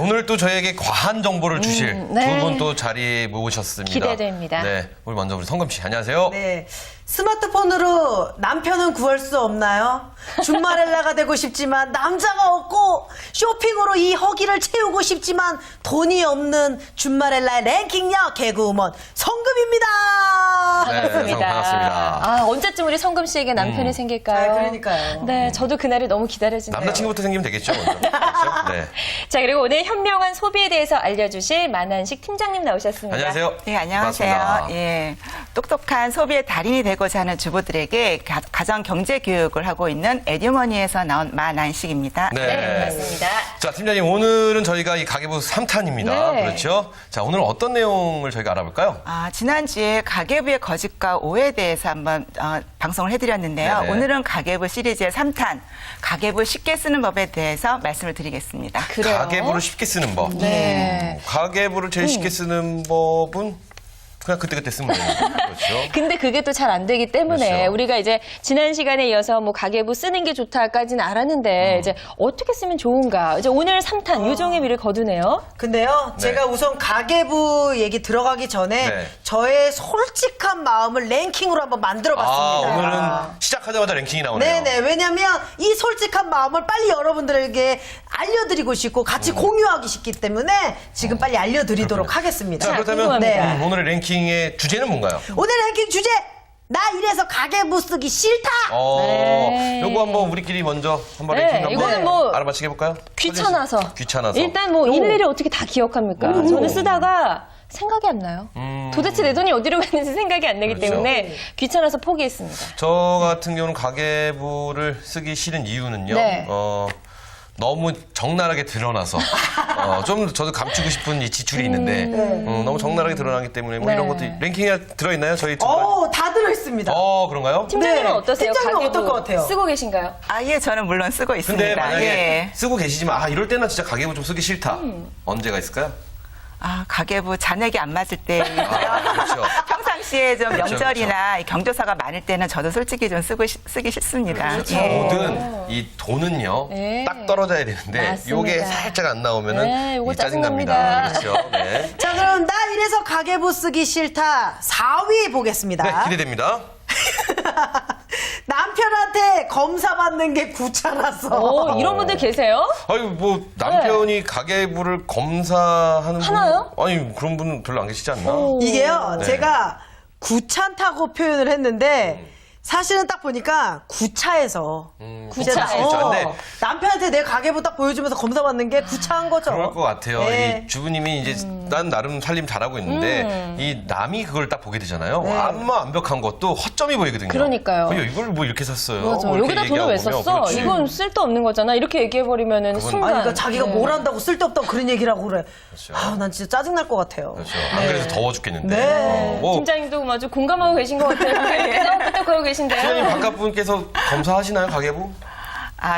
오늘 또 저희에게 과한 정보를 주실 네. 두 분 또 자리에 모셨습니다. 기대됩니다. 네, 우리 먼저 우리 성금 씨 안녕하세요. 네. 스마트폰으로 남편은 구할 수 없나요? 준마렐라가 되고 싶지만 남자가 없고 쇼핑으로 이 허기를 채우고 싶지만 돈이 없는 준마렐라의 랭킹녀 개그우먼 성금입니다. 네, 반갑습니다. 아, 언제쯤 우리 성금 씨에게 남편이 생길까요? 아, 그러니까요. 네, 저도 그날이 너무 기다려지네요. 남자친구부터 생기면 되겠죠, 먼저. 그렇죠? 네. 자, 그리고 오늘 현명한 소비에 대해서 알려주실 만한식 팀장님 나오셨습니다. 안녕하세요. 네, 안녕하세요. 반갑습니다. 예, 똑똑한 소비의 달인이 되고자 하는 주부들에게 가정 경제 교육을 하고 있는 에듀머니에서 나온 만한식입니다. 네, 맞습니다. 자, 팀장님, 오늘은 저희가 이 가계부 3탄입니다. 네. 그렇죠? 자, 오늘 어떤 내용을 저희가 알아볼까요? 지난주에 가계부의 거짓과 오해에 대해서 한번 방송을 해드렸는데요. 네네. 오늘은 가계부 시리즈의 3탄, 가계부 쉽게 쓰는 법에 대해서 말씀을 드리겠습니다. 그래요. 가계부를 쉽게 쓰는 법. 네. 가계부를 제일 쉽게 쓰는 법은 그냥 그때그때 쓰면 되는 거죠. 그렇죠? 근데 그게 또 잘 안 되기 때문에 그렇죠. 우리가 이제 지난 시간에 이어서 뭐 가계부 쓰는 게 좋다까지는 알았는데 이제 어떻게 쓰면 좋은가. 이제 오늘 3탄 유종의 미를 거두네요. 근데요, 네. 제가 우선 가계부 얘기 들어가기 전에 네. 저의 솔직한 마음을 랭킹으로 한번 만들어 아, 봤습니다. 오늘은 시작하자마자 랭킹이 나오네요. 네네. 왜냐면 이 솔직한 마음을 빨리 여러분들에게 알려드리고 싶고 같이 공유하기 싶기 때문에 지금 빨리 알려드리도록 하겠습니다. 자, 그렇다면 궁금합니다. 오늘의 랭킹의 주제는 뭔가요? 오늘 랭킹 주제! 나 이래서 가계부 쓰기 싫다! 네. 요거 한번 우리끼리 먼저 한번 네, 랭킹 한번 이거는 뭐 알아맞히게 해볼까요? 귀찮아서. 귀찮아서. 일단 뭐 일일이 어떻게 다 기억합니까? 저는 쓰다가 생각이 안 나요. 도대체 내 돈이 어디로 갔는지 생각이 안 나기 그렇죠. 때문에 귀찮아서 포기했습니다. 저 같은 경우는 가계부를 쓰기 싫은 이유는요. 네. 너무 적나라하게 드러나서 좀 저도 감추고 싶은 이 지출이 있는데 너무 적나라하게 드러나기 때문에 뭐 네. 이런 것도 랭킹에 들어있나요? 저희 두 분? 다 들어있습니다. 그런가요? 팀장님은 네. 어떠세요? 팀장님은 가계부 어떨 것 같아요? 쓰고 계신가요? 예, 저는 물론 쓰고 있습니다. 근데 만약에 예. 쓰고 계시지만 이럴 때는 진짜 가계부 좀 쓰기 싫다. 언제가 있을까요? 가계부 잔액이 안 맞을 때. 그렇죠. 평상시에 좀 그렇죠, 명절이나 경조사가 많을 때는 저도 솔직히 좀 쓰기 싫습니다. 그렇죠. 예. 모든 이 돈은요 네. 딱 떨어져야 되는데 맞습니다. 요게 살짝 안 나오면은 네, 요거 이 짜증납니다. 그렇죠. 네. 자, 그럼 나 이래서 가계부 쓰기 싫다 4위 보겠습니다. 네, 기대됩니다. 남편한테 검사 받는 게 귀찮아서. 이런 분들 계세요? 아니 뭐 남편이 가계부를 검사하는 하나요? 분, 아니 그런 분은 별로 안 계시지 않나? 이게요, 네. 제가 구찮다고 표현을 했는데, 사실은 딱 보니까 구차해서. 구차. 그럴 수 있죠. 근데 남편한테 내 가계부 딱 보여주면서 검사 받는 게 구차한 거죠. 그럴 것 같아요. 네. 이 주부님이 이제 난 나름 살림 잘하고 있는데 이 남이 그걸 딱 보게 되잖아요. 아마 완벽한 것도 허점이 보이거든요. 그러니까요. 이걸 뭐 이렇게 샀어요. 맞아. 뭐 이렇게 여기다 돈을 왜 얘기하고 썼어? 그렇지. 이건 쓸데없는 거잖아. 이렇게 얘기해버리면은 그건- 순간. 아니, 그러니까 자기가 네. 뭘 한다고 쓸데없다고 그런 얘기를 하고 그래. 그렇죠. 난 진짜 짜증날 것 같아요. 그렇죠. 안 그래서 더워 죽겠는데. 네. 뭐 팀장님도 아주 공감하고 계신 것 같아요. 끄떡하고 계신데요. 팀장님 바깥분께서 검사하시나요 가계부?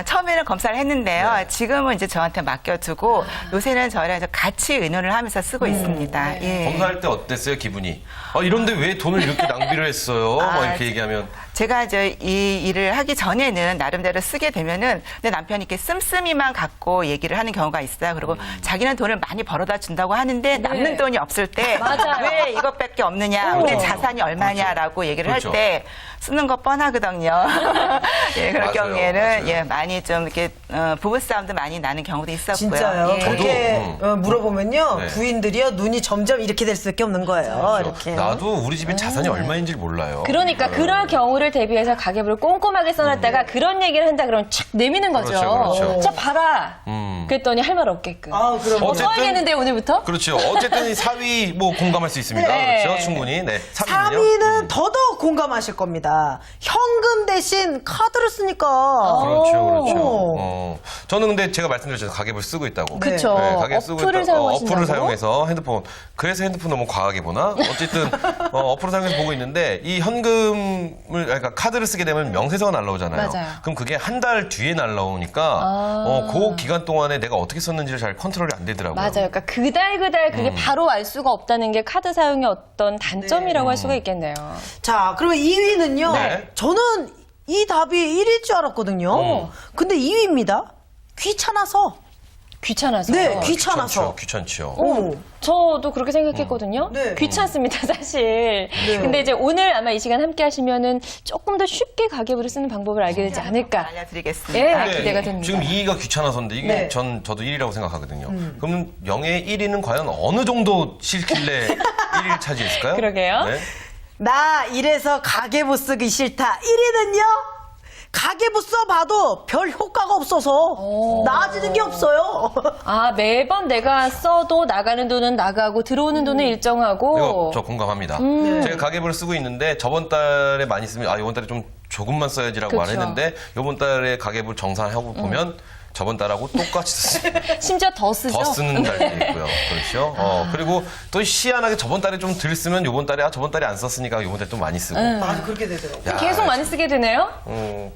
처음에는 검사를 했는데요. 네. 지금은 이제 저한테 맡겨두고 요새는 저희랑 이제 같이 의논을 하면서 쓰고 있습니다. 예. 검사할 때 어땠어요 기분이? 이런데 왜 돈을 이렇게 낭비를 했어요? 뭐 이렇게 얘기하면 제가 이제 이 일을 하기 전에는 나름대로 쓰게 되면은 내 남편이 이렇게 씀씀이만 갖고 얘기를 하는 경우가 있어요. 그리고 자기는 돈을 많이 벌어다 준다고 하는데 남는 돈이 없을 때 맞아요. 왜 이것밖에 없느냐, 우리 자산이 얼마냐라고 얘기를 그렇죠. 할 때 쓰는 거 뻔하거든요. 예, 그럴 맞아요. 경우에는 맞아요. 예, 많이 좀 이렇게 부부 싸움도 많이 나는 경우도 있었고요. 진짜요. 예. 그렇게 물어보면요. 네. 부인들이요. 눈이 점점 이렇게 될 수밖에 없는 거예요. 이렇게. 나도 우리 집에 자산이 얼마인지 몰라요. 그러니까 그럴 경우를 대비해서 가계부를 꼼꼼하게 써놨다가 그런 얘기를 한다 그러면 착 내미는 거죠. 그렇죠, 그렇죠. 자 봐라. 그랬더니 할 말 없게끔. 그럼. 어쨌든- 써야겠는데 오늘부터? 그렇죠. 어쨌든 이 4위 뭐 공감할 수 있습니다. 네. 그렇죠. 충분히. 네. 3위는요? 3위는 더더욱 공감하실 겁니다. 현금 대신 카드를 쓰니까. 그렇죠, 그렇죠. 어. 저는 근데 제가 말씀드렸잖아요. 가계부를 쓰고 있다고. 그쵸. 가계 쓰고 어플을 있다. 사용하신다고? 어플을 사용해서 핸드폰. 그래서 핸드폰 너무 과하게 보나? 어쨌든 어플을 사용해서 보고 있는데 이 현금을 그러니까 카드를 쓰게 되면 명세서가 날라오잖아요. 맞아요. 그럼 그게 한 달 뒤에 날라오니까 그 기간 동안에 내가 어떻게 썼는지를 잘 컨트롤이 안 되더라고요. 맞아요. 그러니까 그달 그게 바로 알 수가 없다는 게 카드 사용의 어떤 단점이라고 할 수가 있겠네요. 자, 그러면 2위는요. 네. 저는 이 답이 1위일 줄 알았거든요. 근데 2위입니다. 귀찮아서. 귀찮아서. 네, 귀찮아서. 귀찮죠. 오. 저도 그렇게 생각했거든요. 네. 귀찮습니다, 사실. 네. 근데 이제 오늘 아마 이 시간 함께 하시면은 조금 더 쉽게 가계부를 쓰는 방법을 알게 되지 않을까. 알려드리겠습니다. 예, 기대가 됩니다. 지금 2위가 귀찮아서인데 이게 네. 저도 1위라고 생각하거든요. 그러면 0의 1위는 과연 어느 정도 싫길래 1위를 차지했을까요? 그러게요. 네. 나 이래서 가계부 쓰기 싫다. 1위는요? 가계부 써봐도 별 효과가 없어서 나아지는 게 없어요. 아, 매번 내가 써도 나가는 돈은 나가고 들어오는 돈은 이거 일정하고. 저 공감합니다. 네. 제가 가계부를 쓰고 있는데 저번 달에 많이 쓰면 이번 달에 좀 조금만 써야지라고 그쵸. 말했는데 이번 달에 가계부를 정산하고 보면 저번 달하고 똑같이 심지어 더 쓰죠. 더 쓰는 달도 있고요. 그렇죠. 그리고 또 희한하게 저번 달에 좀 덜 쓰면 이번 달에 저번 달에 안 썼으니까 이번 달에 또 많이 쓰고. 맞아, 그렇게 되더라고요. 야, 계속 많이 쓰게 되네요.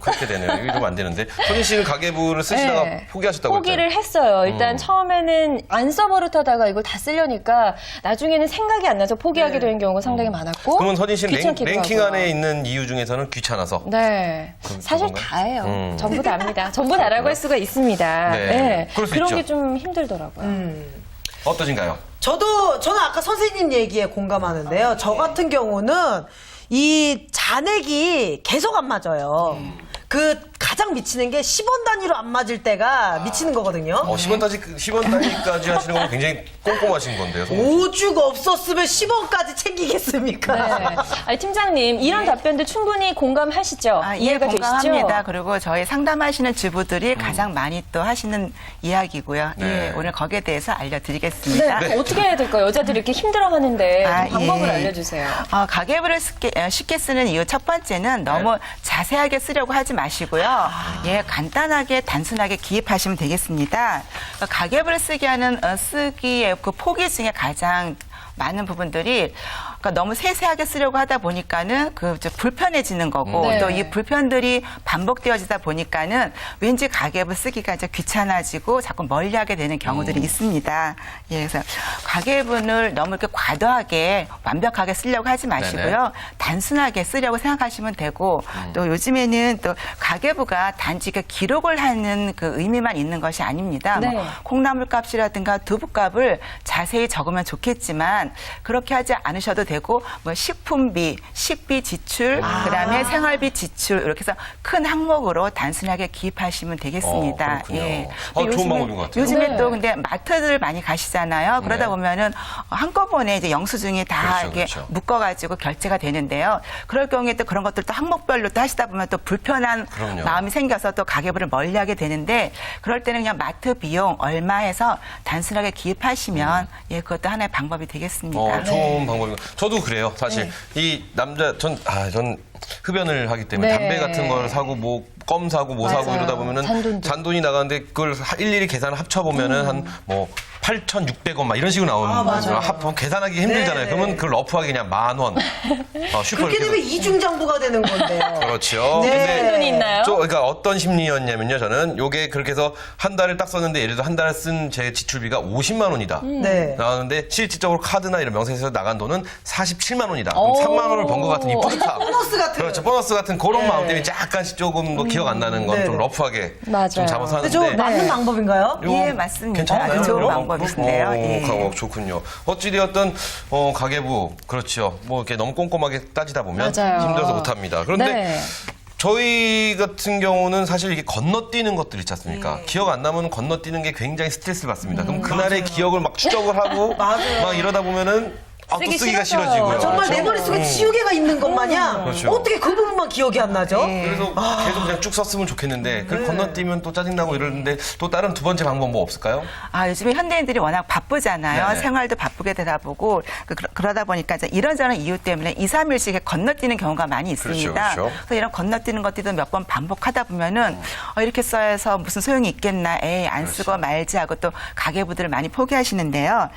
그렇게 되네요. 이게 좀 안 되는데. 손희 씨는 가계부를 쓰시다가 네. 포기하셨다고 포기를 했잖아요. 했어요. 일단 처음에는 안 써버릇하다가 이걸 다 쓰려니까 나중에는 생각이 안 나서 포기하게 되는 경우가 상당히 많았고. 그러면 선희 씨는 귀찮기도 랭킹 하고요. 안에 있는 이유 중에서는 귀찮아서. 네. 사실 그건가요? 다예요. 전부 다입니다. 전부 다라고 할 수가 있습니다. 네. 그럴 수 그런 있죠. 게 좀 힘들더라고요. 어떠신가요? 저는 아까 선생님 얘기에 공감하는데요. 저 같은 경우는 이 잔액이 계속 안 맞아요. 그 가장 미치는 게 10원 단위로 안 맞을 때가 미치는 거거든요. 10원 단위까지 하시는 건 굉장히 꼼꼼하신 건데요. 오주가 없었으면 10원까지 챙기겠습니까? 네. 아니, 팀장님, 이런 답변도 충분히 공감하시죠? 예, 이해가 공감합니다. 되시죠? 그리고 저희 상담하시는 주부들이 가장 많이 또 하시는 이야기고요. 네. 예, 오늘 거기에 대해서 알려드리겠습니다. 그럼 어떻게 해야 될까요? 여자들이 이렇게 힘들어하는데 좀 방법을 예. 알려주세요. 가계부를 쉽게 쓰는 이유 첫 번째는 너무 자세하게 쓰려고 하지 마시고요. 예, 간단하게 단순하게 기입하시면 되겠습니다. 가계부를 쓰게 하는 쓰기의 그 포기 중에 가장 많은 부분들이 그러니까 너무 세세하게 쓰려고 하다 보니까는 불편해지는 거고 네. 또 이 불편들이 반복되어지다 보니까는 왠지 가계부 쓰기가 이제 귀찮아지고 자꾸 멀리하게 되는 경우들이 있습니다. 예, 그래서 가계부를 너무 이렇게 과도하게 완벽하게 쓰려고 하지 마시고요. 네네. 단순하게 쓰려고 생각하시면 되고 또 요즘에는 또 가계부가 단지 그 기록을 하는 그 의미만 있는 것이 아닙니다. 네. 뭐 콩나물 값이라든가 두부 값을 자세히 적으면 좋겠지만 그렇게 하지 않으셔도 되고 뭐 식품비, 식비 지출, 그다음에 생활비 지출 이렇게 해서 큰 항목으로 단순하게 기입하시면 되겠습니다. 그렇군요. 근데 좋은 방법인 것 같아요. 요즘에 네. 또 근데 마트들 많이 가시잖아요. 그러다 네. 보면은 한꺼번에 이제 영수증이 다 그렇죠, 이렇게 그렇죠. 묶어가지고 결제가 되는데요. 그럴 경우에 또 그런 것들 또 항목별로 또 하시다 보면 또 불편한 그럼요. 마음이 생겨서 또 가계부를 멀리하게 되는데 그럴 때는 그냥 마트 비용 얼마 해서 단순하게 기입하시면 예 그것도 하나의 방법이 되겠습니다. 좋은 방법인 것 같아요. 저도 그래요. 사실 이 남자 전 흡연을 하기 때문에 네. 담배 같은 걸 사고 뭐 껌 사고 뭐 사고 맞아요. 이러다 보면은 잔돈도. 잔돈이 나가는데 그걸 일일이 계산을 합쳐보면은 한 뭐 8,600원 막 이런 식으로 나오는 거죠. 계산하기 힘들잖아요. 네, 그러면 그걸 러프하게 그냥 10,000원. 슈퍼 그렇게 이렇게 되면 이중장부가 되는 건데요. 그렇죠. 네. 근데 돈이 있나요? 그러니까 어떤 심리였냐면요. 저는 요게 그렇게 해서 한 달을 딱 썼는데 예를 들어 한 달 쓴 제 지출비가 50만 원이다. 네. 나왔는데 실질적으로 카드나 이런 명세에서 나간 돈은 47만 원이다. 그럼 3만 원을 번 것 같은 이 뿌듯함. 보너스 같은. 그렇죠. 보너스 같은 그런 네. 마음 때문에 약간씩 조금 더 기억 안 나는 건 네. 좀 러프하게 맞아요. 좀 잡아서 근데 저 하는데. 맞는 방법인가요? 예, 맞습니다. 괜찮아요? 아주 좋은 그럼? 방법이신데요. 예. 좋군요. 어찌되었든 가계부 그렇죠. 뭐 이렇게 너무 꼼꼼하게 따지다 보면 맞아요. 힘들어서 못합니다. 그런데 네. 저희 같은 경우는 사실 이게 건너뛰는 것들 있지 않습니까? 기억 안 나면 건너뛰는 게 굉장히 스트레스를 받습니다. 그럼 그날의 기억을 막 추적을 하고 맞아요. 막 이러다 보면은 또 쓰기 쓰기가 싫어서. 싫어지고요. 정말 내 그렇죠? 머릿속에 지우개가 있는 것 마냥 그렇죠. 어떻게 그 부분만 기억이 안 나죠? 그래서 계속 그냥 쭉 썼으면 좋겠는데 그걸 건너뛰면 또 짜증나고 이러는데 또 다른 두 번째 방법 뭐 없을까요? 요즘에 현대인들이 워낙 바쁘잖아요. 네네. 생활도 바쁘게 되다 보고 그러다 보니까 이제 이런저런 이유 때문에 2, 3일씩 건너뛰는 경우가 많이 있습니다. 그렇죠. 그래서 이런 건너뛰는 것들도 몇 번 반복하다 보면은 이렇게 써서 무슨 소용이 있겠나, 에이 안 쓰고 말지 하고 또 가계부들을 많이 포기하시는데요.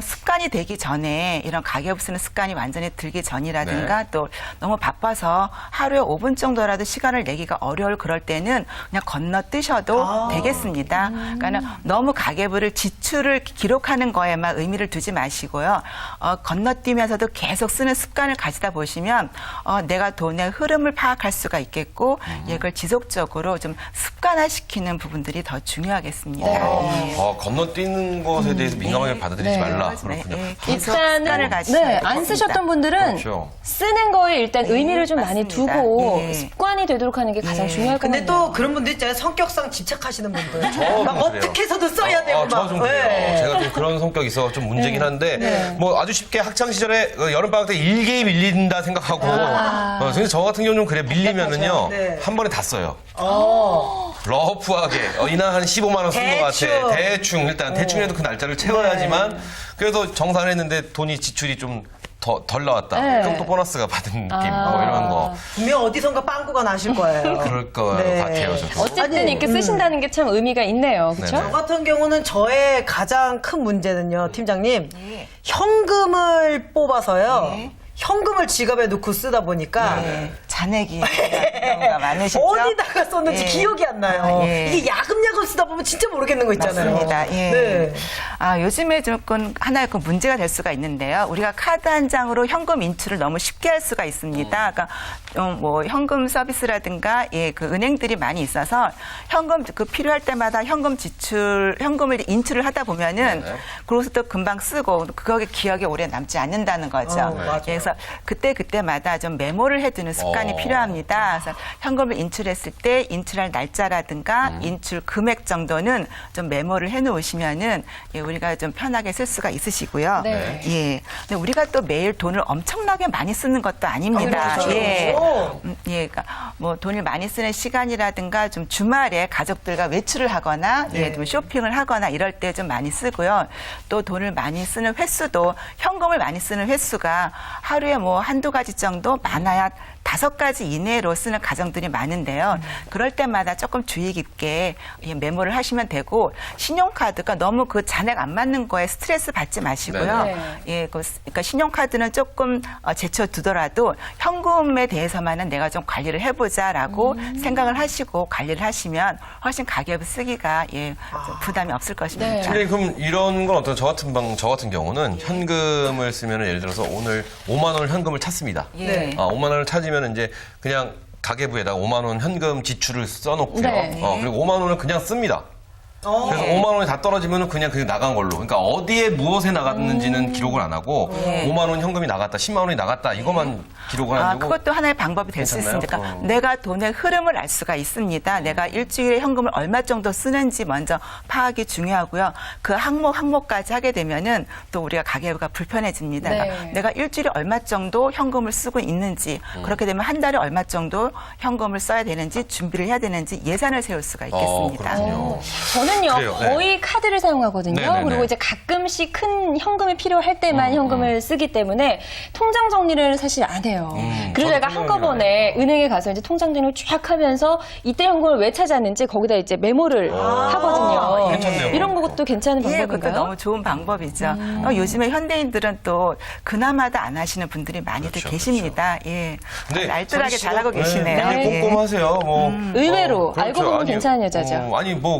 습관이 되기 전에 이런 가계부 쓰는 습관이 완전히 들기 전이라든가 또 너무 바빠서 하루에 5분 정도라도 시간을 내기가 어려울 그럴 때는 그냥 건너뛰셔도 되겠습니다. 그러니까 너무 가계부를 지출을 기록하는 거에만 의미를 두지 마시고요. 건너뛰면서도 계속 쓰는 습관을 가지다 보시면 내가 돈의 흐름을 파악할 수가 있겠고 이걸 지속적으로 좀 습관화시키는 부분들이 더 중요하겠습니다. 예. 건너뛰는 것에 대해서 민감하게 받아들이지 말라. 네, 그렇군요. 예, 계속 습관을 일단은 가지셔야 네, 될 것 안 같습니다. 쓰셨던 분들은 그렇죠. 쓰는 거에 일단 의미를 좀 많이 맞습니다. 두고 예. 습관이 되도록 하는 게 가장 중요할 것 근데 같아요. 또 그런 분들 있잖아요. 성격상 집착하시는 분들. 막 그래요. 어떻게 해서도 써야 되고 막. 저좀 그래요. 네. 제가 좀 그런 성격이 있어서 좀 문제긴 한데 뭐 아주 쉽게 학창 시절에 여름방학 때 일개에 밀린다 생각하고 그래서 저 같은 경우는 좀 그래 밀리면은요 네. 한 번에 다 써요. 러프하게 이날 한 15만 원 쓴 것 대충. 같아. 대충 일단 대충이라도 그 날짜를 채워야지만 그래도 정산을 했는데 돈이 지출이 좀 덜 나왔다. 네. 그럼 또 보너스가 받은 느낌 뭐 이런 거 분명 어디선가 빵꾸가 나실 거예요. 그럴 것 네. 같아요. 저도. 어쨌든 아니, 이렇게 쓰신다는 게 참 의미가 있네요. 그렇죠? 네네. 저 같은 경우는 저의 가장 큰 문제는요, 팀장님. 현금을 뽑아서요. 네. 현금을 지갑에 넣고 쓰다 보니까 네. 잔액이 경우가 많으시죠? 어디다가 썼는지 예. 기억이 안 나요. 아, 예. 이게 야금야금 쓰다 보면 진짜 모르겠는 거 있잖아요. 맞습니다. 예. 네. 요즘에 조금 하나의 그 문제가 될 수가 있는데요. 우리가 카드 한 장으로 현금 인출을 너무 쉽게 할 수가 있습니다. 그러니까 뭐 현금 서비스라든가 그 은행들이 많이 있어서 현금 그 필요할 때마다 현금을 인출을 하다 보면은 그러고서 또 금방 쓰고 그거에 기억이 오래 남지 않는다는 거죠. 맞아요. 그래서 그때마다 좀 메모를 해두는 습관이 필요합니다. 그래서 현금을 인출했을 때 인출할 날짜라든가 인출 금액 정도는 좀 메모를 해놓으시면은 우리가 좀 편하게 쓸 수가 있으시고요. 네. 예. 근데 우리가 또 매일 돈을 엄청나게 많이 쓰는 것도 아닙니다. 그렇죠. 예. 그렇죠. 그러니까 뭐 돈을 많이 쓰는 시간이라든가 좀 주말에 가족들과 외출을 하거나 좀 쇼핑을 하거나 이럴 때 좀 많이 쓰고요. 또 돈을 많이 쓰는 횟수도 현금을 많이 쓰는 횟수가 하루에 뭐 한두 가지 정도 많아야 5가지 이내로 쓰는 가정들이 많은데요. 그럴 때마다 조금 주의 깊게 메모를 하시면 되고 신용카드가 너무 그 잔액 안 맞는 거에 스트레스 받지 마시고요. 네. 그러니까 신용카드는 조금 제쳐두더라도 현금에 대해서만은 내가 좀 관리를 해보자라고 생각을 하시고 관리를 하시면 훨씬 가계부 쓰기가 좀 부담이 없을 것입니다. 네. 근데 그럼 이런 건 어떤 저 같은 경우는 현금을 쓰면 예를 들어서 오늘 5만 원을 현금을 찾습니다. 네. 5만 원을 찾으면 이제 그냥 가계부에다가 5만 원 현금 지출을 써놓고요. 네. 그리고 5만 원을 그냥 씁니다. 그래서 5만 원이 다 떨어지면 그냥 그게 나간 걸로. 그러니까 어디에 무엇에 나갔는지는 기록을 안 하고 5만 원 현금이 나갔다, 10만 원이 나갔다 이것만 기록을 하는 거고. 그것도 하나의 방법이 될 수 괜찮나요? 있습니다. 그러니까 내가 돈의 흐름을 알 수가 있습니다. 내가 일주일에 현금을 얼마 정도 쓰는지 먼저 파악이 중요하고요. 그 항목까지 하게 되면은 또 우리가 가계부가 불편해집니다. 네. 그러니까 내가 일주일에 얼마 정도 현금을 쓰고 있는지 그렇게 되면 한 달에 얼마 정도 현금을 써야 되는지 준비를 해야 되는지 예산을 세울 수가 있겠습니다. 그렇군요. 저는요 그래요, 네. 거의 카드를 사용하거든요. 네네네. 그리고 이제 가끔씩 큰 현금이 필요할 때만 현금을 쓰기 때문에 통장 정리를 사실 안 해요. 그래서 저도 제가 통장 한꺼번에 은행에 가서 이제 통장 정리를 쫙 하면서 이때 현금을 왜 찾았는지 거기다 이제 메모를 하거든요. 괜찮네요. 이런 것도 괜찮은 그것도 방법인가요? 너무 좋은 방법이죠. 요즘에 현대인들은 또 그나마다 안 하시는 분들이 많이들 그렇죠, 계십니다. 예. 근데 알뜰하게 사실 잘하고 계시네요. 굉장히 예. 꼼꼼하세요. 뭐 의외로 그렇죠. 알고 보면 아니, 괜찮은 여자죠. 아니 뭐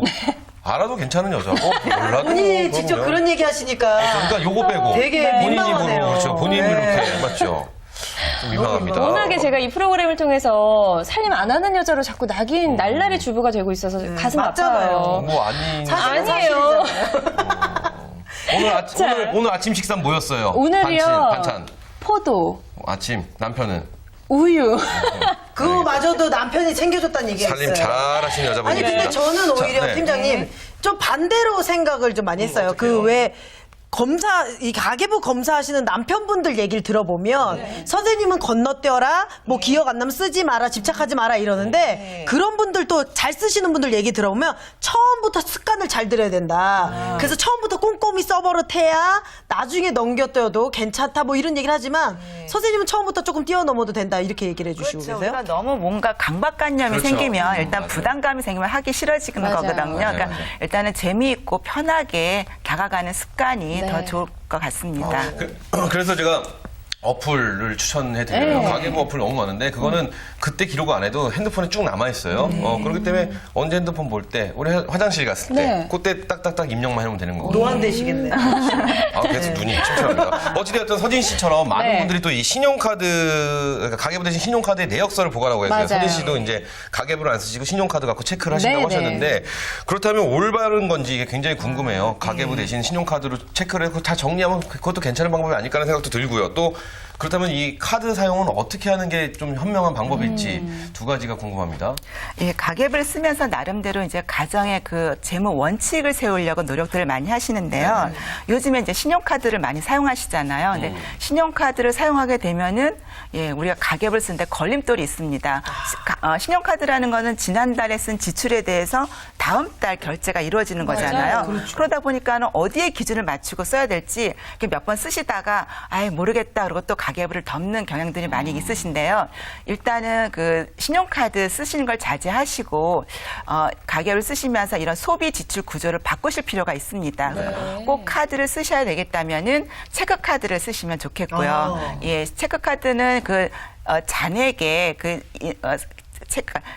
알아도 괜찮은 여자고 몰라도 본인이 뭐 직접 그럼요. 그런 얘기 하시니까. 그러니까 요거 빼고 되게 본인 민망하네요. 입으로 그렇죠. 본인 입으로 네. 이렇게 맞죠. 좀 민망합니다. 워낙에 제가 이 프로그램을 통해서 살림 안 하는 여자로 자꾸 낙인 날라리 주부가 되고 있어서 가슴 맞잖아요. 아파요. 뭐 아니 사실은 아니에요. 오늘 오늘 아침 식사는 뭐였어요? 오늘이요. 반찬. 포도, 아침 남편은 우유. 그거마저도 남편이 챙겨줬다는 얘기가 살림 있어요. 잘하시는 아니 여자분이에요. 근데 저는 오히려 네. 팀장님 좀 반대로 생각을 좀 많이 했어요. 어떡해요? 그 왜 이 가계부 검사하시는 남편분들 얘기를 들어보면 선생님은 건너뛰어라, 뭐 기억 안 나면 쓰지 마라, 집착하지 마라 이러는데 그런 분들도 잘 쓰시는 분들 얘기 들어보면 처음부터 습관을 잘 들여야 된다. 그래서 처음부터 꼼꼼히 써버릇해야 나중에 넘겨떠도 괜찮다 뭐 이런 얘기를 하지만 선생님은 처음부터 조금 뛰어넘어도 된다 이렇게 얘기를 해주시고 그렇죠. 계세요. 우리가 너무 뭔가 강박관념이 그렇죠. 생기면 일단 맞아요. 부담감이 생기면 하기 싫어지는 맞아요. 거거든요. 맞아요, 그러니까 맞아요. 일단은 재미있고 편하게 다가가는 습관이 예, 더 좋을 것 같습니다. 그래서 제가 어플을 추천해드려요. 네. 가계부 어플 너무 많은데 그거는 그때 기록 안 해도 핸드폰에 쭉 남아있어요. 그렇기 때문에 언제 핸드폰 볼 때 우리 화장실 갔을 때 네. 그때 딱딱딱 입력만 해놓으면 되는 거거든요. 노안되시겠네. 계속 눈이 침침합니다. 어찌되었든 서진 씨처럼 많은 네. 분들이 또 이 신용카드, 그러니까 가계부 대신 신용카드의 내역서를 보관하고 계세요. 맞아요. 서진 씨도 이제 가계부를 안 쓰시고 신용카드 갖고 체크를 하신다고 네, 하셨는데 그렇다면 올바른 건지 이게 굉장히 궁금해요. 가계부 대신 신용카드로 체크를 해서 다 정리하면 그것도 괜찮은 방법이 아닐까라는 생각도 들고요. 또 그렇다면 이 카드 사용은 어떻게 하는 게 좀 현명한 방법일지 두 가지가 궁금합니다. 예, 가계부를 쓰면서 나름대로 이제 가정의 그 재무 원칙을 세우려고 노력들을 많이 하시는데요. 요즘에 이제 신용카드를 많이 사용하시잖아요. 근데 신용카드를 사용하게 되면은 예, 우리가 가계부를 쓰는데 걸림돌이 있습니다. 신용카드라는 거는 지난달에 쓴 지출에 대해서 다음 달 결제가 이루어지는 거잖아요. 그러다 보니까는 어디에 기준을 맞추고 써야 될지 몇 번 쓰시다가 아예 모르겠다 그러고 또 가계부를 덮는 경향들이 많이 있으신데요. 일단은 그 신용카드 쓰시는 걸 자제하시고 가계부를 쓰시면서 이런 소비 지출 구조를 바꾸실 필요가 있습니다. 꼭 카드를 쓰셔야 되겠다면은 체크카드를 쓰시면 좋겠고요. 예, 체크카드는 그 잔액에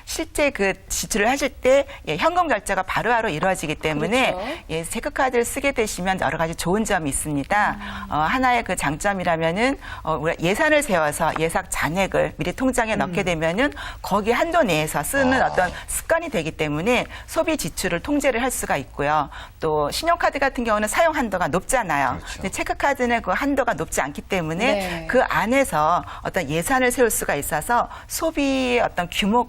실제 그 지출을 하실 때 예, 현금 결제가 바로바로 이루어지기 때문에 그렇죠. 예, 체크카드를 쓰게 되시면 여러 가지 좋은 점이 있습니다. 하나의 그 장점이라면은 우리가 예산을 세워서 예상 잔액을 미리 통장에 넣게 되면은 거기 한도 내에서 쓰는 어떤 습관이 되기 때문에 소비 지출을 통제를 할 수가 있고요. 또 신용카드 같은 경우는 사용 한도가 높잖아요. 그렇죠. 근데 체크카드는 그 한도가 높지 않기 때문에 네. 그 안에서 어떤 예산을 세울 수가 있어서 소비의 어떤 규모가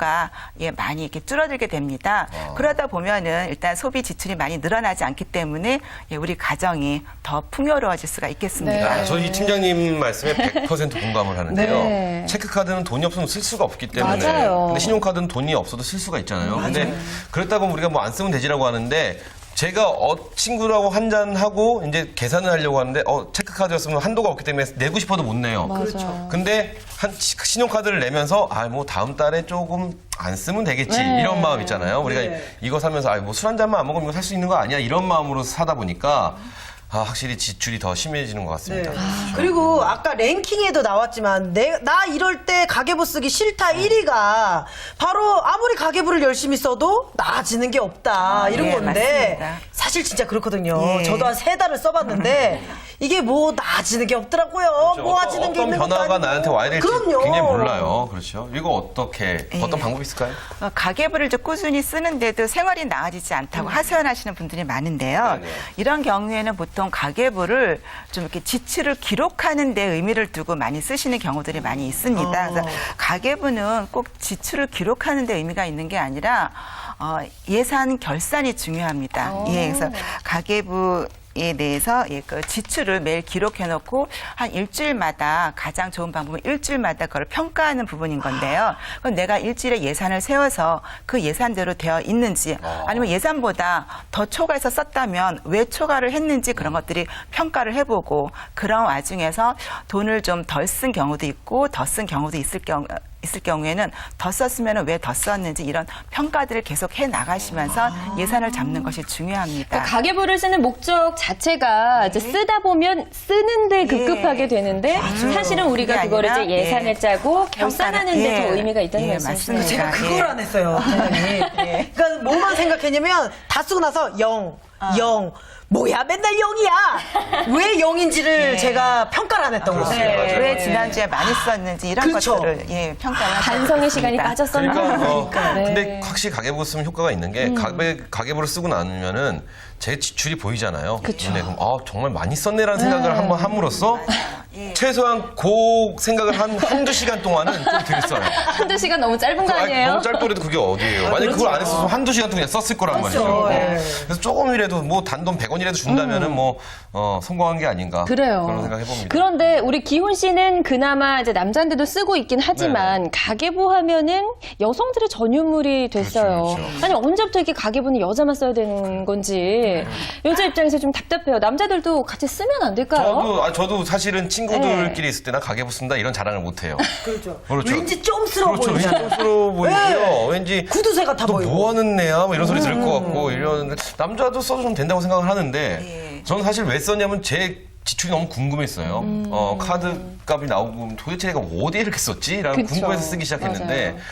예, 많이 이렇게 줄어들게 됩니다. 그러다 보면은 일단 소비 지출이 많이 늘어나지 않기 때문에 예, 우리 가정이 더 풍요로워질 수가 있겠습니다. 네. 저 이 팀장님 말씀에 100% 공감을 하는데요. 네. 체크카드는 돈이 없으면 쓸 수가 없기 때문에. 맞아요. 근데 신용카드는 돈이 없어도 쓸 수가 있잖아요. 근데 그렇다고 우리가 뭐 안 쓰면 되지라고 하는데 제가 친구라고 한잔하고 이제 계산을 하려고 하는데 체크카드였으면 한도가 없기 때문에 내고 싶어도 못 내요. 맞아. 근데 신용카드를 내면서 뭐 다음 달에 조금 안 쓰면 되겠지 네. 이런 마음 있잖아요. 우리가 이거 사면서 뭐 술 한 잔만 안 먹으면 이거 살 수 있는 거 아니야 이런 마음으로 사다 보니까 확실히 지출이 더 심해지는 것 같습니다. 네. 그리고 아까 랭킹에도 나왔지만 나 이럴 때 가계부 쓰기 싫다 1위가 바로 아무리 가계부를 열심히 써도 나아지는 게 없다 이런 예, 건데 맞습니다. 사실 진짜 그렇거든요. 예. 저도 한 3달을 써봤는데 이게 뭐 나아지는 게 없더라고요. 모아지는 게 어떤 있는 것도 변화가 아니고. 나한테 와야 될지 그럼요. 굉장히 몰라요. 그렇죠. 이거 어떤 방법이 있을까요? 가계부를 좀 꾸준히 쓰는데도 생활이 나아지지 않다고 하소연하시는 분들이 많은데요. 네네. 이런 경우에는 보통 가계부를 좀 이렇게 지출을 기록하는 데 의미를 두고 많이 쓰시는 경우들이 많이 있습니다. 그래서 가계부는 꼭 지출을 기록하는 데 의미가 있는 게 아니라 예산 결산이 중요합니다. 예, 그래서 가계부 에 대해서 그 지출을 매일 기록해놓고 한 일주일마다 가장 좋은 방법은 일주일마다 그걸 평가하는 부분인 건데요. 그럼 내가 일주일에 예산을 세워서 그 예산대로 되어 있는지 아니면 예산보다 더 초과해서 썼다면 왜 초과를 했는지 그런 것들이 평가를 해보고 그런 와중에서 돈을 좀 덜 쓴 경우도 있고 더 쓴 경우도 있을 경우에는 더 썼으면 왜 더 썼는지 이런 평가들을 계속 해 나가시면서 예산을 잡는 것이 중요합니다. 그러니까 가계부를 쓰는 목적 자체가 이제 쓰다 보면 쓰는데 급급하게 되는데 사실은 우리가 그게 그거를 이제 아니라, 예산을 짜고 결산하는 데 예. 더 의미가 있다는 예, 말씀이시네요. 맞습니다. 제가 그걸 안 했어요, 팀장님. 그러니까 뭐만 생각했냐면 다 쓰고 나서 0. 뭐야 맨날 0이야. 왜 0인지를 제가 평가를 안 했던 거예요. 네. 왜 지난주에 많이 썼는지 이런 그렇죠. 것들을 평가를 하셔야 반성의 시간이 되겠습니다. 빠졌었나? 그러니까 네. 근데 확실히 가계부 쓰면 효과가 있는 게 가계부를 쓰고 나면은 제 지출이 보이잖아요. 눈에 그럼 정말 많이 썼네라는 생각을 한번 함으로써 최소한 그 생각을 한두 시간 동안은 좀 덜 써요. 한두 시간 너무 짧은 거 아니에요? 너무 짧더라도 그게 어디예요. 만약 그걸 안 했었으면 한두 시간 동안 그냥 썼을 거란 말이죠. 네. 그래서 조금이라도 뭐 단돈 100원이라도 준다면은 성공한 게 아닌가. 그래요. 그런 생각 해봅니다. 그런데 우리 기훈 씨는 그나마 이제 남자인데도 쓰고 있긴 하지만 가계부 하면은 여성들의 전유물이 됐어요. 그렇죠. 아니 언제부터 이렇게 가계부는 여자만 써야 되는 건지 여자 입장에서 좀 답답해요. 남자들도 같이 쓰면 안 될까요? 저도 사실은 친구들끼리 있을 때나 가계부 쓴다 이런 자랑을 못 해요. 그렇죠. 그렇죠. 왠지 쫌스러워 그렇죠. 왠지 보이잖아요. 촌스러워 보이고요. 네. 왠지 구두쇠 같아 너 보이고. 뭐 하는 애야? 뭐 이런 소리 들을 것 같고 이러는데 남자도 써도 좀 된다고 생각을 하는데 저는 사실 왜 썼냐면 제 지출이 너무 궁금했어요. 카드 값이 나오고 도대체 내가 어디에 이렇게 썼지? 라는 그쵸. 궁금해서 쓰기 시작했는데 맞아요.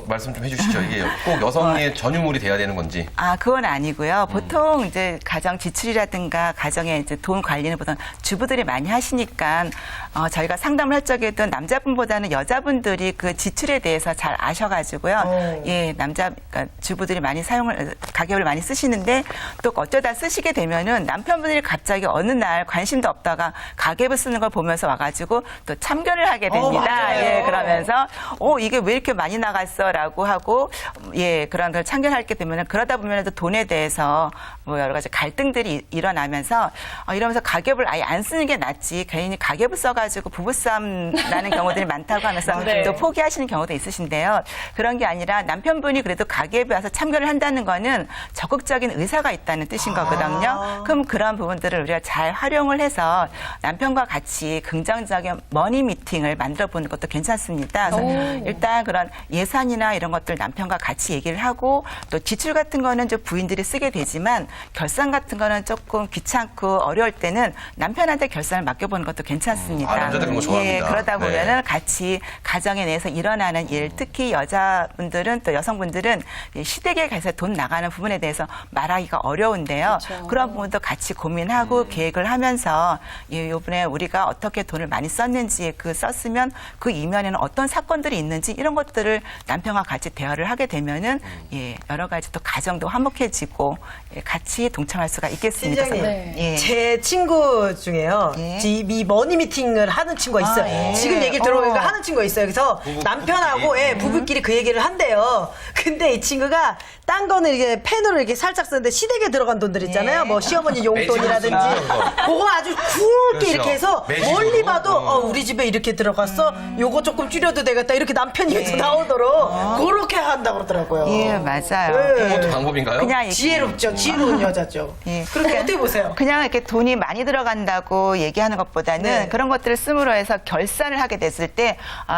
말씀 좀 해주시죠. 이게 꼭 여성의 전유물이 돼야 되는 건지. 아, 그건 아니고요. 보통 이제 가정 지출이라든가 가정의 이제 돈 관리는 보통 주부들이 많이 하시니까 저희가 상담을 할 적에도 남자분보다는 여자분들이 그 지출에 대해서 잘 아셔가지고요. 예, 그러니까 주부들이 많이 가계부를 많이 쓰시는데 또 어쩌다 쓰시게 되면은 남편분이 갑자기 어느 날 관심도 없다가 가계부 쓰는 걸 보면서 와가지고 또 참견을 하게 됩니다. 맞아요. 예, 그러면서 이게 왜 이렇게 많이 나갔어라고 하고 예, 그런 걸 참견하게 되면은 그러다 보면은 또 돈에 대해서 뭐 여러 가지 갈등들이 일어나면서 이러면서 가계부를 아예 안 쓰는 게 낫지 괜히 가계부 써가지고 부부싸움 나는 경우들이 많다고 하면서 네. 또 포기하시는 경우도 있으신데요. 그런 게 아니라 남편분이 그래도 가계부에 와서 참견을 한다는 거는 적극적인 의사가 있다는 뜻인 거거든요. 그럼 그런 부분들을 우리가 잘 활용을 해서 남편과 같이 긍정적인 머니 미팅을 만들어 보는 것도 괜찮습니다. 그래서 일단 그런 예산이나 이런 것들 남편과 같이 얘기를 하고 또 지출 같은 거는 좀 부인들이 쓰게 되지만 결산 같은 거는 조금 귀찮고 어려울 때는 남편한테 결산을 맡겨보는 것도 괜찮습니다. 남자들 그런 거 좋아합니다. 예, 그러다 네. 보면은 같이 가정에 내에서 일어나는 일, 특히 여자분들은 또 여성분들은 시댁에 가서 돈 나가는 부분에 대해서 말하기가 어려운데요. 그렇죠. 그런 부분도 같이 고민하고 계획을 하면서 이번에 우리가 어떻게 돈을 많이 썼는지 썼으면 그 이면에는 어떤 사건들이 있는지 이런 것들을 남편과 같이 대화를 하게 되면은 예, 여러 가지 또 가정도 화목해지고 예, 같이 동참할 수가 있겠습니다. 팀장님, 네. 예. 제 친구 중에요. 예. 이 머니 미팅을 하는 친구가 있어요. 예. 지금 얘기를 들어보니까 하는 친구가 있어요. 그래서 남편하고 부부끼리 그 얘기를 한대요. 근데 이 친구가 딴 거는 이게 펜으로 이렇게 살짝 쓰는데 시댁에 들어간 돈들 있잖아요. 예. 뭐 시어머니 용돈이라든지 매직 쓰는 거. 그거 아주 굵게 그렇죠. 이렇게 해서 매직으로. 멀리 봐도 우리 집에 이렇게 들어갔어. 요거 조금 줄여도 되겠다. 이렇게 남편 입에서 나오도록 그렇게 한다고 그러더라고요. 예, 맞아요. 네. 그것도 방법인가요? 그냥 이렇게 지혜롭죠. 지혜로운 여자죠. 예. 그렇게 어떻게 보세요? 그냥 이렇게 돈이 많이 들어간다고 얘기하는 것보다는 네. 그런 것들을 씀으로 해서 결산을 하게 됐을 때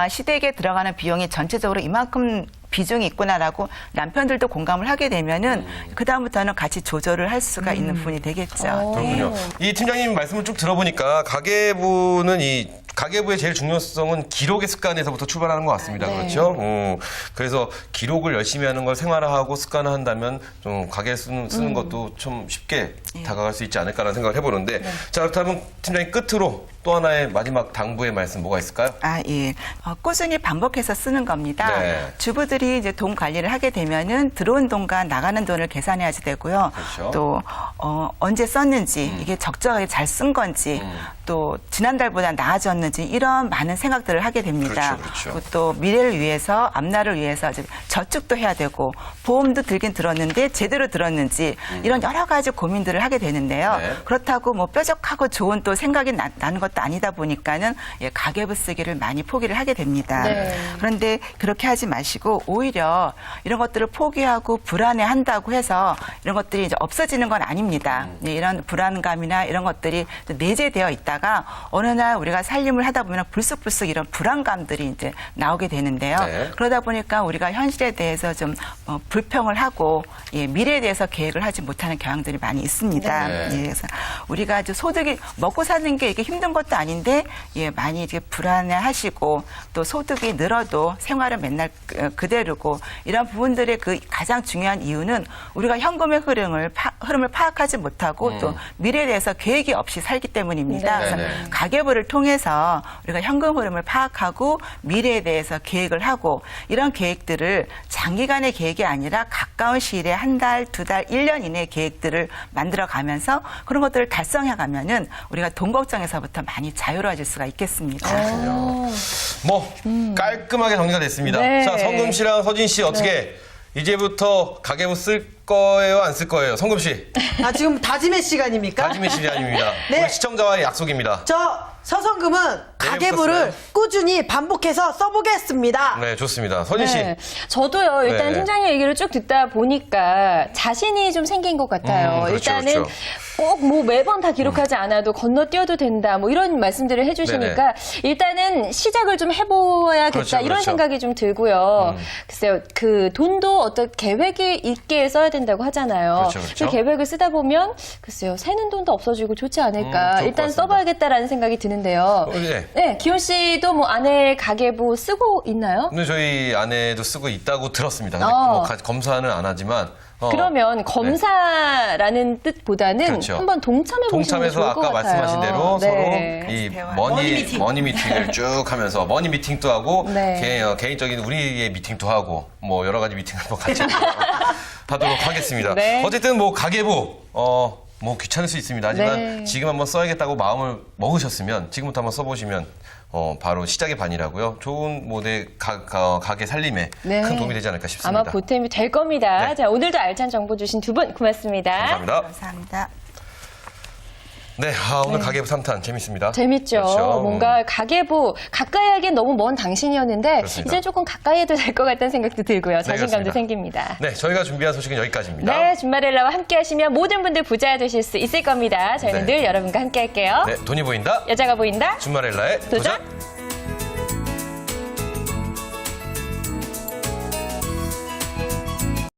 시댁에 들어가는 비용이 전체적으로 이만큼 비중이 있구나라고 남편들도 공감을 하게 되면은 그다음부터는 같이 조절을 할 수가 있는 부분이 되겠죠. 그렇군요. 이 팀장님 말씀을 쭉 들어보니까 가계부는 가계부의 제일 중요성은 기록의 습관에서부터 출발하는 것 같습니다. 그렇죠? 그래서 기록을 열심히 하는 걸 생활화하고 습관화한다면 좀 가계 쓰는 것도 좀 쉽게 다가갈 수 있지 않을까라는 생각을 해보는데 자, 그렇다면 팀장님 끝으로 또 하나의 마지막 당부의 말씀 뭐가 있을까요? 예. 꾸준히 반복해서 쓰는 겁니다. 네. 주부들이 이제 돈 관리를 하게 되면은 들어온 돈과 나가는 돈을 계산해야지 되고요. 그렇죠. 또 언제 썼는지 이게 적절하게 잘 쓴 건지 또 지난달보다 나아졌는지 이런 많은 생각들을 하게 됩니다. 그렇죠, 그렇죠. 그리고 또 미래를 위해서 앞날을 위해서 저축도 해야 되고 보험도 들긴 들었는데 제대로 들었는지 이런 여러 가지 고민들을 하게 되는데요. 네. 그렇다고 뭐 뾰족하고 좋은 또 생각이 나는 것도 아니다 보니까는 가계부 쓰기를 많이 포기를 하게 됩니다. 네. 그런데 그렇게 하지 마시고 오히려 이런 것들을 포기하고 불안해한다고 해서 이런 것들이 이제 없어지는 건 아닙니다. 이런 불안감이나 이런 것들이 내재되어 있다가 어느 날 우리가 살림을 하다 보면 불쑥불쑥 이런 불안감들이 이제 나오게 되는데요. 네. 그러다 보니까 우리가 현실에 대해서 좀 불평을 하고 미래에 대해서 계획을 하지 못하는 경향들이 많이 있습니다. 네. 그래서 우리가 이제 소득이 먹고 사는 게 이게 힘든 것도 아닌데 많이 이제 불안해하시고 또 소득이 늘어도 생활은 맨날 그대로고 이런 부분들의 그 가장 중요한 이유는 우리가 현금의 흐름을 파악하지 못하고 또 미래에 대해서 계획이 없이 살기 때문입니다. 네. 그래서 네. 가계부를 통해서 우리가 현금 흐름을 파악하고 미래에 대해서 계획을 하고 이런 계획들을 장기간의 계획이 아니라 가까운 시일에 한 달, 두 달, 1년 이내의 계획들을 만들어 가면서 그런 것들을 달성해 가면은 우리가 돈 걱정에서부터 많이 자유로워질 수가 있겠습니다. 뭐 깔끔하게 정리가 됐습니다. 네. 자, 성금 씨랑 서진 씨 어떻게 이제부터 가계부 쓸 거예요, 안 쓸 거예요? 성금 씨, 지금 다짐의 시간입니까? 다짐의 시간입니다. 네. 우리 시청자와의 약속입니다. 저 서성금은 가계부를 붙었어요. 꾸준히 반복해서 써보겠습니다. 네, 좋습니다. 선희 씨. 네. 저도요, 일단 네. 팀장님 얘기를 쭉 듣다 보니까 자신이 좀 생긴 것 같아요. 그렇죠, 일단은 그렇죠. 꼭 뭐 매번 다 기록하지 않아도 건너뛰어도 된다, 뭐 이런 말씀들을 해주시니까 일단은 시작을 좀 해보야겠다, 그렇죠, 이런 그렇죠. 생각이 좀 들고요. 글쎄요, 그 돈도 어떤 계획이 있게 써야 된다고 하잖아요. 그렇죠, 그렇죠. 그 계획을 쓰다 보면 글쎄요, 새는 돈도 없어지고 좋지 않을까. 좋을 것 일단 같습니다. 써봐야겠다라는 생각이 드는데요. 네. 네, 기훈 씨도 뭐 아내 가계부 쓰고 있나요? 근데 저희 아내도 쓰고 있다고 들었습니다. 근데 어. 뭐 검사는 안 하지만. 그러면 검사라는 뜻보다는 그렇죠. 한번 동참해 보시는 게 동참해서 좋을 것 아까 같아요. 말씀하신 대로 네. 서로 이 대화요. 머니 미팅을 쭉 하면서 머니 미팅도 하고 네. 개인적인 우리의 미팅도 하고 뭐 여러 가지 미팅을 뭐 같이 하도록 하겠습니다. 네. 어쨌든 뭐 가계부 뭐 귀찮을 수 있습니다. 하지만 네. 지금 한번 써야겠다고 마음을 먹으셨으면 지금부터 한번 써보시면 바로 시작의 반이라고요. 좋은 내 가게 살림에 네. 큰 도움이 되지 않을까 싶습니다. 아마 보탬이 될 겁니다. 네. 자, 오늘도 알찬 정보 주신 두 분 고맙습니다. 감사합니다. 감사합니다. 네, 오늘 가계부 3탄 재밌습니다. 재밌죠. 그렇죠. 뭔가 가계부 가까이 하기엔 너무 먼 당신이었는데 그렇습니다. 이제 조금 가까이 해도 될 것 같다는 생각도 들고요. 자신감도 그렇습니다. 생깁니다. 네, 저희가 준비한 소식은 여기까지입니다. 네, 주말엘라와 함께 하시면 모든 분들 부자 되실 수 있을 겁니다. 저희는 네. 늘 여러분과 함께 할게요. 네, 돈이 보인다. 여자가 보인다. 주말엘라의 도전! 도전.